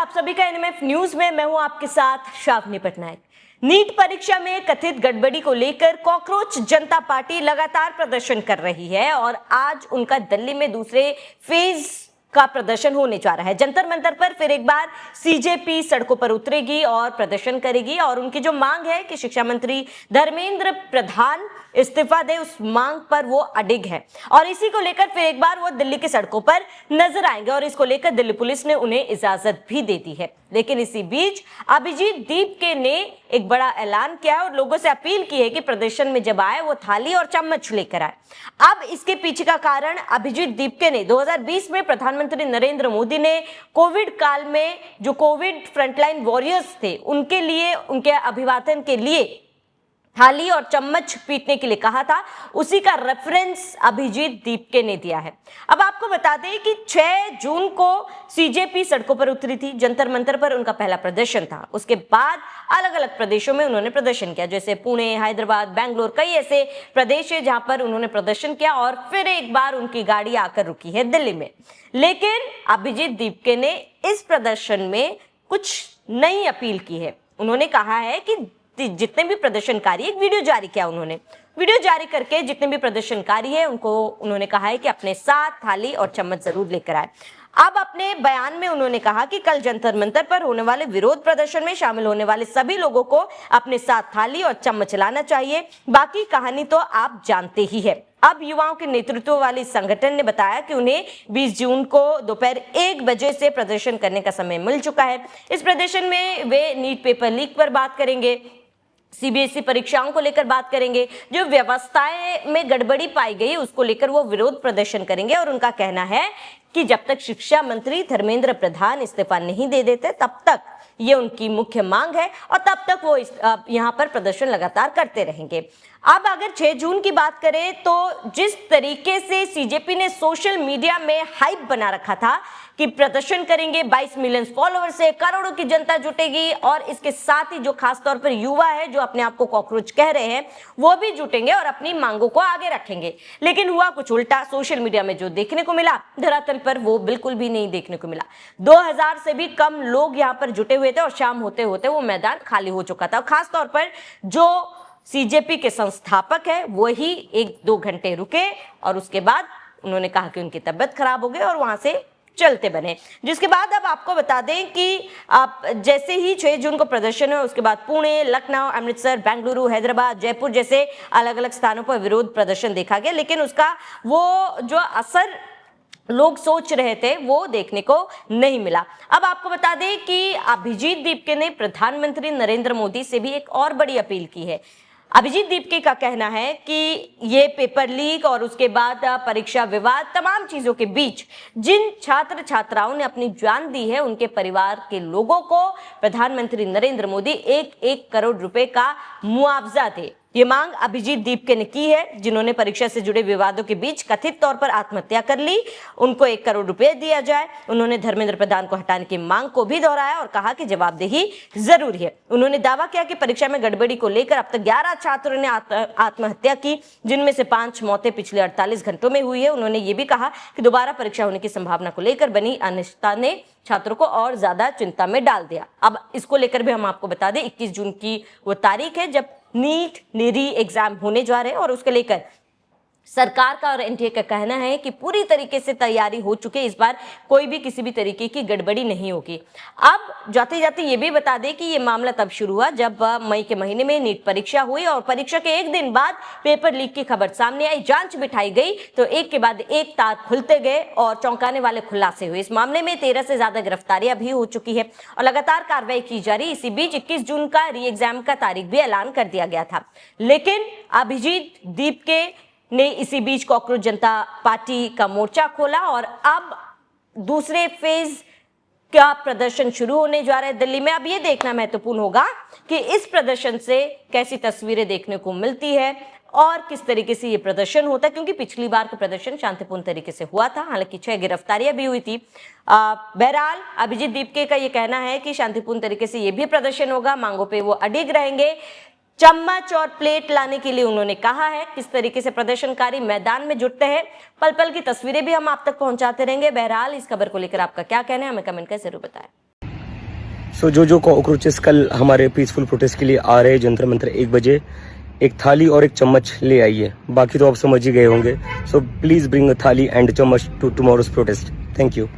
आप सभी का एनएमएफ न्यूज में मैं हूं आपके साथ शावनी पटनायक। नीट परीक्षा में कथित गड़बड़ी को लेकर कॉकरोच जनता पार्टी लगातार प्रदर्शन कर रही है और आज उनका दिल्ली में दूसरे फेज का प्रदर्शन होने जा रहा है। जंतर मंतर पर फिर एक बार सीजेपी सड़कों पर उतरेगी और प्रदर्शन करेगी और उनकी जो मांग है कि शिक्षा मंत्री धर्मेंद्र प्रधान इस्तीफा दे, उस मांग पर वो अडिग है और इसी को लेकर फिर एक बार वो दिल्ली की सड़कों पर नजर आएंगे और इसको लेकर दिल्ली पुलिस ने उन्हें इजाजत भी दे दी है। लेकिन इसी बीच अभिजीत दीपके ने एक बड़ा ऐलान किया है और लोगों से अपील की है कि प्रदर्शन में जब आए वो थाली और चम्मच लेकर आए। अब इसके पीछे का कारण अभिजीत दीपके ने 2020 में प्रधानमंत्री नरेंद्र मोदी ने कोविड काल में जो कोविड फ्रंटलाइन वॉरियर्स थे उनके लिए, उनके अभिवादन के लिए थाली और चम्मच पीटने के लिए कहा था, उसी का रेफरेंस अभिजीत दीपके ने दिया है। अब आपको बता दें कि 6 जून को सीजेपी सड़कों पर उतरी थी। जंतर मंतर पर उनका पहला प्रदर्शन था। उसके बाद अलग अलग प्रदेशों में उन्होंने प्रदर्शन किया, जैसे पुणे, हैदराबाद, बेंगलोर, कई ऐसे प्रदेश है जहां पर उन्होंने प्रदर्शन किया और फिर एक बार उनकी गाड़ी आकर रुकी है दिल्ली में। लेकिन अभिजीत दीपके ने इस प्रदर्शन में कुछ नई अपील की है। उन्होंने कहा है कि जितने भी प्रदर्शनकारी, एक वीडियो जारी किया उन्होंने, वीडियो जारी करके जितने भी प्रदर्शनकारी है उनको उन्होंने कहा है कि अपने साथ थाली और चम्मच जरूर लेकर आए। अब अपने बयान में उन्होंने कहा कि कल जंतर मंतर पर होने वाले विरोध प्रदर्शन में शामिल होने वाले सभी लोगों को अपने साथ थाली और चम्मच लाना चाहिए। बाकी कहानी तो आप जानते ही है। अब युवाओं के नेतृत्व वाले संगठन ने बताया कि उन्हें 20 जून को दोपहर 1 बजे से प्रदर्शन करने का समय मिल चुका है। इस प्रदर्शन में वे नीट पेपर लीक पर बात करेंगे, सीबीएसई परीक्षाओं को लेकर बात करेंगे, जो व्यवस्थाएं में गड़बड़ी पाई गई उसको लेकर वो विरोध प्रदर्शन करेंगे और उनका कहना है कि जब तक शिक्षा मंत्री धर्मेंद्र प्रधान इस्तीफा नहीं दे देते तब तक ये उनकी मुख्य मांग है और तब तक वो यहाँ पर प्रदर्शन लगातार करते रहेंगे। अब अगर 6 जून की बात करें तो जिस तरीके से सीजेपी ने सोशल मीडिया में हाइप बना रखा था कि प्रदर्शन करेंगे, 22 मिलियन फॉलोअर्स से करोड़ों की जनता जुटेगी और इसके साथ ही जो खास तौर पर युवा है जो अपने आप को कॉकरोच कह रहे हैं वो भी जुटेंगे और अपनी मांगों को आगे रखेंगे। लेकिन हुआ कुछ उल्टा। सोशल मीडिया में जो देखने को मिला धरातल पर वो बिल्कुल भी नहीं देखने को मिला। 2000 से भी कम लोग यहाँ पर जुटे हुए थे और शाम होते होते वो मैदान खाली हो चुका था। खास तौर पर जो सीजेपी के संस्थापक है वही 1-2 घंटे रुके और उसके बाद उन्होंने कहा कि उनकी तबीयत खराब हो गई और वहां से चलते बने। जिसके बाद अब आपको बता दें कि आप जैसे ही 6 जून को प्रदर्शन है उसके बाद पुणे, लखनऊ, अमृतसर, बेंगलुरु, हैदराबाद, जयपुर जैसे अलग अलग स्थानों पर विरोध प्रदर्शन देखा गया। लेकिन उसका वो जो असर लोग सोच रहे थे वो देखने को नहीं मिला। अब आपको बता दें कि अभिजीत दीपके ने प्रधानमंत्री नरेंद्र मोदी से भी एक और बड़ी अपील की है। अभिजीत दीपके का कहना है कि ये पेपर लीक और उसके बाद परीक्षा विवाद, तमाम चीजों के बीच जिन छात्र छात्राओं ने अपनी जान दी है उनके परिवार के लोगों को प्रधानमंत्री नरेंद्र मोदी 1-1 करोड़ रुपए का मुआवजा दे। ये मांग अभिजीत दीपके ने की है, जिन्होंने परीक्षा से जुड़े विवादों के बीच कथित तौर पर आत्महत्या कर ली। उनको 1 करोड़ रुपए दिया जाए। उन्होंने धर्मेंद्र प्रधान को हटाने की मांग को भी दोहराया और कहा कि जवाबदेही जरूरी है। उन्होंने दावा किया कि परीक्षा में गड़बड़ी को लेकर अब तक 11 छात्रों ने आत्महत्या की, जिनमें से 5 मौतें पिछले 48 घंटों में हुई है। उन्होंने ये भी कहा कि दोबारा परीक्षा होने की संभावना को लेकर बनी अनिश्चितता ने छात्रों को और ज्यादा चिंता में डाल दिया। अब इसको लेकर भी हम आपको बता दें 21 जून की वो तारीख है जब नीट री एग्जाम होने जा रहे हैं और उसके लेकर सरकार का और एनटीए का कहना है कि पूरी तरीके से तैयारी हो चुकी है। इस बार कोई भी किसी भी तरीके की गड़बड़ी नहीं होगी। अब जाते जाते ये भी बता दें कि ये मामला तब शुरू हुआ जब मई के महीने में नीट परीक्षा हुई और परीक्षा के 1 दिन बाद पेपर लीक की खबर सामने आई। जांच बिठाई गई तो एक के बाद एक तार खुलते गए और चौंकाने वाले खुलासे हुए। इस मामले में 13 से ज्यादा गिरफ्तारियां भी हो चुकी है और लगातार कार्रवाई की जा रही। इसी बीच 21 जून का री एग्जाम का तारीख भी ऐलान कर दिया गया था। लेकिन अभिजीत दीपके ने इसी बीच कॉकरोच जनता पार्टी का मोर्चा खोला और अब दूसरे फेज का प्रदर्शन शुरू होने जा रहा है दिल्ली में। अब ये देखना महत्वपूर्ण होगा कि इस प्रदर्शन से कैसी तस्वीरें देखने को मिलती है और किस तरीके से ये प्रदर्शन होता है, क्योंकि पिछली बार का प्रदर्शन शांतिपूर्ण तरीके से हुआ था। हालांकि 6 गिरफ्तारियां भी हुई थी। बहरहाल अभिजीत दीपके का ये कहना है कि शांतिपूर्ण तरीके से ये भी प्रदर्शन होगा, मांगों पे वो अडिग रहेंगे। चम्मच और प्लेट लाने के लिए उन्होंने कहा है। किस तरीके से प्रदर्शनकारी मैदान में जुटते हैं, पल पल की तस्वीरें भी हम आप तक पहुंचाते रहेंगे। बहरहाल इस खबर को लेकर आपका क्या कहना है, हमें कमेंट कर जरूर बताएं। सो जो कॉकरोचेस कल हमारे पीसफुल प्रोटेस्ट के लिए आ रहे हैं जंतर मंतर 1 बजे, एक थाली और एक चम्मच ले आइए। बाकी तो आप समझ ही गए होंगे। So please bring a thali and chammach to tomorrow's protest. Thank you.